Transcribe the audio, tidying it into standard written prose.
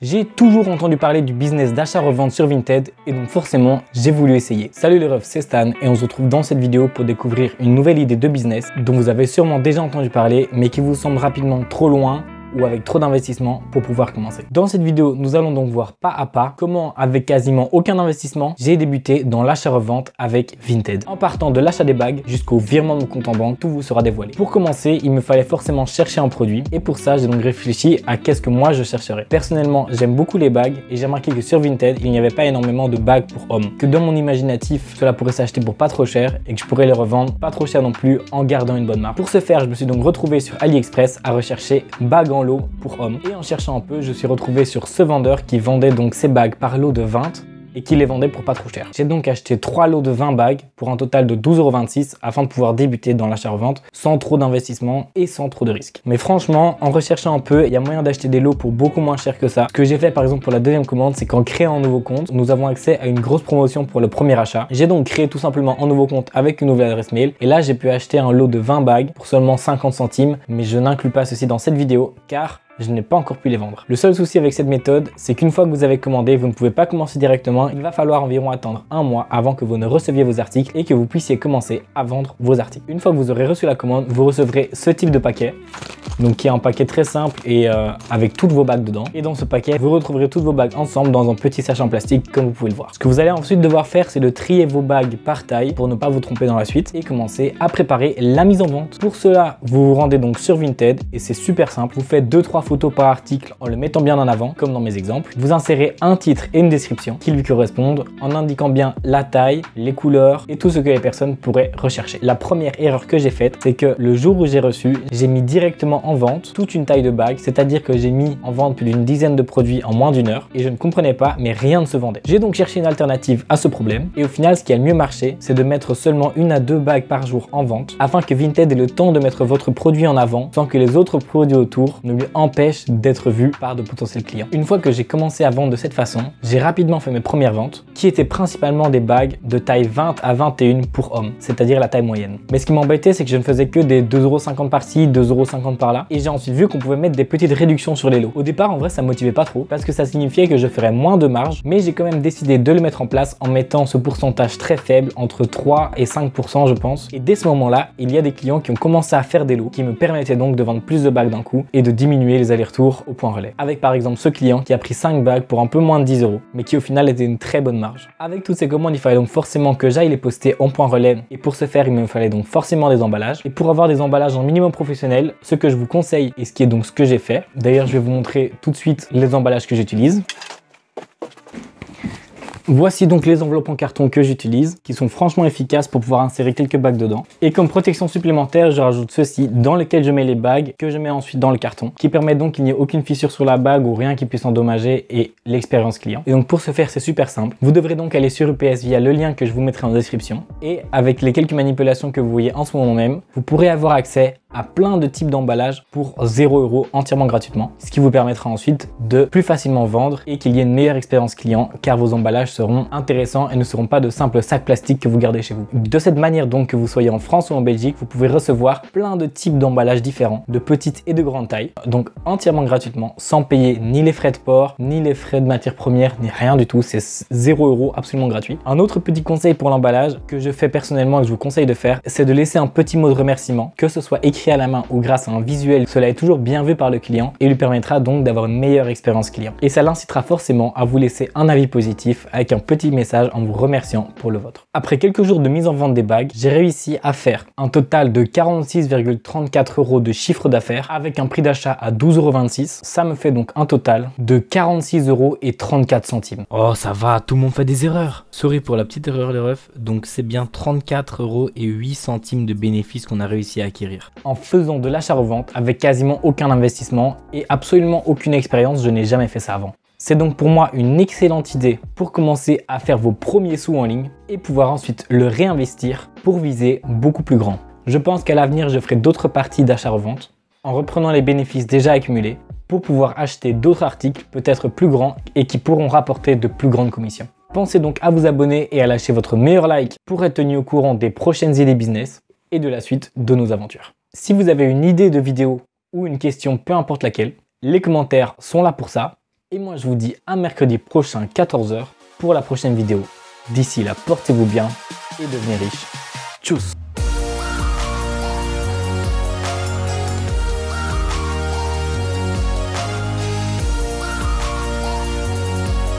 J'ai toujours entendu parler du business d'achat-revente sur Vinted et donc forcément, j'ai voulu essayer. Salut les refs, c'est Stan et on se retrouve dans cette vidéo pour découvrir une nouvelle idée de business dont vous avez sûrement déjà entendu parler mais qui vous semble rapidement trop loin ou avec trop d'investissement pour pouvoir commencer. Dans cette vidéo, nous allons donc voir pas à pas comment, avec quasiment aucun investissement, j'ai débuté dans l'achat-revente avec Vinted. En partant de l'achat des bagues jusqu'au virement de mon compte en banque, tout vous sera dévoilé. Pour commencer, il me fallait forcément chercher un produit et pour ça, j'ai donc réfléchi à qu'est-ce que moi je chercherais. Personnellement, j'aime beaucoup les bagues et j'ai remarqué que sur Vinted, il n'y avait pas énormément de bagues pour hommes. Que dans mon imaginatif, cela pourrait s'acheter pour pas trop cher et que je pourrais les revendre pas trop cher non plus en gardant une bonne marge. Pour ce faire, je me suis donc retrouvé sur AliExpress à rechercher bagues en lot pour hommes. Et en cherchant un peu, je suis retrouvé sur ce vendeur qui vendait donc ces bagues par lot de 20 et qui les vendait pour pas trop cher. J'ai donc acheté 3 lots de 20 bagues pour un total de 12,26 € afin de pouvoir débuter dans l'achat-revente sans trop d'investissement et sans trop de risques. Mais franchement, en recherchant un peu, il y a moyen d'acheter des lots pour beaucoup moins cher que ça. Ce que j'ai fait par exemple pour la deuxième commande, c'est qu'en créant un nouveau compte, nous avons accès à une grosse promotion pour le premier achat. J'ai donc créé tout simplement un nouveau compte avec une nouvelle adresse mail et là j'ai pu acheter un lot de 20 bagues pour seulement 50 centimes, mais je n'inclus pas ceci dans cette vidéo car je n'ai pas encore pu les vendre. Le seul souci avec cette méthode, c'est qu'une fois que vous avez commandé, vous ne pouvez pas commencer directement. Il va falloir environ attendre un mois avant que vous ne receviez vos articles et que vous puissiez commencer à vendre vos articles. Une fois que vous aurez reçu la commande, vous recevrez ce type de paquet. Donc qui est un paquet très simple et avec toutes vos bagues dedans. Et dans ce paquet, vous retrouverez toutes vos bagues ensemble dans un petit sachet en plastique comme vous pouvez le voir. Ce que vous allez ensuite devoir faire, c'est de trier vos bagues par taille pour ne pas vous tromper dans la suite et commencer à préparer la mise en vente. Pour cela, vous vous rendez donc sur Vinted et c'est super simple. Vous faites 2-3 photos par article en le mettant bien en avant, comme dans mes exemples. Vous insérez un titre et une description qui lui correspondent en indiquant bien la taille, les couleurs et tout ce que les personnes pourraient rechercher. La première erreur que j'ai faite, c'est que le jour où j'ai reçu, j'ai mis directement en vente toute une taille de bague, c'est-à-dire que j'ai mis en vente plus d'une dizaine de produits en moins d'une heure et je ne comprenais pas, mais rien ne se vendait. J'ai donc cherché une alternative à ce problème et au final, ce qui a le mieux marché, c'est de mettre seulement 1 à 2 bagues par jour en vente afin que Vinted ait le temps de mettre votre produit en avant sans que les autres produits autour ne lui empêchent d'être vu par de potentiels clients. Une fois que j'ai commencé à vendre de cette façon, j'ai rapidement fait mes premières ventes qui étaient principalement des bagues de taille 20 à 21 pour hommes, c'est-à-dire la taille moyenne. Mais ce qui m'embêtait, c'est que je ne faisais que des 2,50 € par-ci, 2,50 € par-là et j'ai ensuite vu qu'on pouvait mettre des petites réductions sur les lots. Au départ, en vrai, ça me motivait pas trop parce que ça signifiait que je ferais moins de marge, mais j'ai quand même décidé de le mettre en place en mettant ce pourcentage très faible, entre 3 et 5% je pense. Et dès ce moment-là, il y a des clients qui ont commencé à faire des lots qui me permettaient donc de vendre plus de bagues d'un coup et de diminuer les allers-retours au point relais. Avec par exemple ce client qui a pris 5 bagues pour un peu moins de 10 €, mais qui au final était une très bonne marge. Avec toutes ces commandes, il fallait donc forcément que j'aille les poster en point relais et pour ce faire, il me fallait donc forcément des emballages. Et pour avoir des emballages en minimum professionnel, ce que je vous conseille et ce qui est donc ce que j'ai fait. D'ailleurs, je vais vous montrer tout de suite les emballages que j'utilise. Voici donc les enveloppes en carton que j'utilise, qui sont franchement efficaces pour pouvoir insérer quelques bagues dedans. Et comme protection supplémentaire, je rajoute ceci dans lequel je mets les bagues, que je mets ensuite dans le carton, qui permet donc qu'il n'y ait aucune fissure sur la bague ou rien qui puisse endommager et l'expérience client. Et donc pour ce faire, c'est super simple. Vous devrez donc aller sur UPS via le lien que je vous mettrai en description. Et avec les quelques manipulations que vous voyez en ce moment même, vous pourrez avoir accès à plein de types d'emballages pour 0 € entièrement gratuitement, ce qui vous permettra ensuite de plus facilement vendre et qu'il y ait une meilleure expérience client car vos emballages seront intéressants et ne seront pas de simples sacs plastiques que vous gardez chez vous. De cette manière donc, que vous soyez en France ou en Belgique, vous pouvez recevoir plein de types d'emballages différents, de petites et de grandes tailles, donc entièrement gratuitement, sans payer ni les frais de port, ni les frais de matières premières, ni rien du tout, c'est 0 € absolument gratuit. Un autre petit conseil pour l'emballage que je fais personnellement et que je vous conseille de faire, c'est de laisser un petit mot de remerciement, que ce soit écrit à la main ou grâce à un visuel. Cela est toujours bien vu par le client et lui permettra donc d'avoir une meilleure expérience client. Et ça l'incitera forcément à vous laisser un avis positif avec un petit message en vous remerciant pour le vôtre. Après quelques jours de mise en vente des bagues, j'ai réussi à faire un total de 46,34 € de chiffre d'affaires avec un prix d'achat à 12,26 €. Ça me fait donc un total de 46,34 €. Oh ça va, tout le monde fait des erreurs. Sorry pour la petite erreur les refs, donc c'est bien 34,08 € de bénéfices qu'on a réussi à acquérir. En faisant de l'achat-revente avec quasiment aucun investissement et absolument aucune expérience, je n'ai jamais fait ça avant. C'est donc pour moi une excellente idée pour commencer à faire vos premiers sous en ligne et pouvoir ensuite le réinvestir pour viser beaucoup plus grand. Je pense qu'à l'avenir, je ferai d'autres parties d'achat-revente en reprenant les bénéfices déjà accumulés pour pouvoir acheter d'autres articles peut-être plus grands et qui pourront rapporter de plus grandes commissions. Pensez donc à vous abonner et à lâcher votre meilleur like pour être tenu au courant des prochaines idées business et de la suite de nos aventures. Si vous avez une idée de vidéo ou une question, peu importe laquelle, les commentaires sont là pour ça. Et moi, je vous dis à mercredi prochain, 14 h, pour la prochaine vidéo. D'ici là, portez-vous bien et devenez riches. Tchuss!